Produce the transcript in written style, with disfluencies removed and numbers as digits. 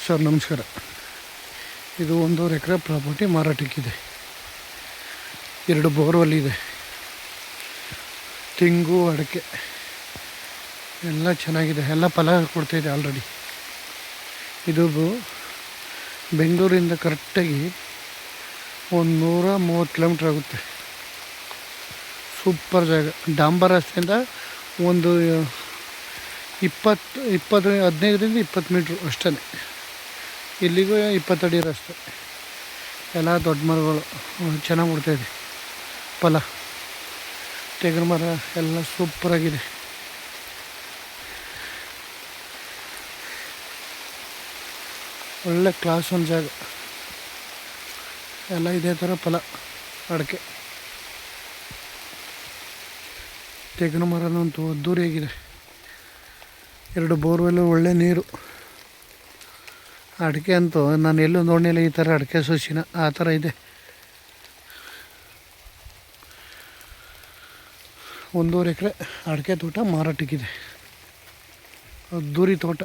Sir ನಮಸ್ಕಾರ. ಇದು 1.5 ಎಕರೆ property ಮಾರಾಟಕ್ಕಿದೆ. 2 borewell ಇದೆ. ತೆಂಗು ಅಡಿಕೆ ಎಲ್ಲ ಚೆನ್ನಾಗಿದೆ. ಎಲ್ಲ ಫಲ ಕೊಡ್ತಾಯಿದೆ ಆಲ್ರೆಡಿ. ಇದು ಬೆಂಗಳೂರಿಂದ ಕರೆಕ್ಟಾಗಿ 130 ಕಿಲೋಮೀಟ್ರ್ ಆಗುತ್ತೆ. ಸೂಪರ್ ಜಾಗ. ಡಾಂಬರ್ ರಸ್ತೆಯಿಂದ ಒಂದು 15ರಿಂದ 20 ಮೀಟ್ರು ಅಷ್ಟೇ. ಇಲ್ಲಿಗೂ 20 ಅಡಿ ರಸ್ತೆ. ಎಲ್ಲ ದೊಡ್ಡ ಮರಗಳು ಚೆನ್ನಾಗಿ ಬಿಡ್ತಾಯಿದೆ. ಫಲ ತೆಂಗಿನ ಮರ ಎಲ್ಲ ಸೂಪರಾಗಿದೆ. ಒಳ್ಳೆ ಕ್ಲಾಸ್ ಒಂದು ಜಾಗ. ಎಲ್ಲ ಇದೇ ಥರ ಫಲ ಅಡಿಕೆ ತೆಂಗಿನ ಮರನಂತೂ ಅದ್ದೂರಿಯಾಗಿದೆ. 2 ಬೋರ್ವೆಲ್ಲು ಒಳ್ಳೆ ನೀರು. ಅಡಿಕೆ ಅಂತೂ ನಾನು ಎಲ್ಲೂ ನೋಡಲಿಲ್ಲ ಈ ಥರ ಅಡಿಕೆ ಸಸಿನ. ಆ ಥರ ಇದೆ. 1.5 ಎಕರೆ ಅಡಿಕೆ ತೋಟ ಮಾರಾಟಕ್ಕಿದೆ. ಅದ್ದೂರಿ ತೋಟ.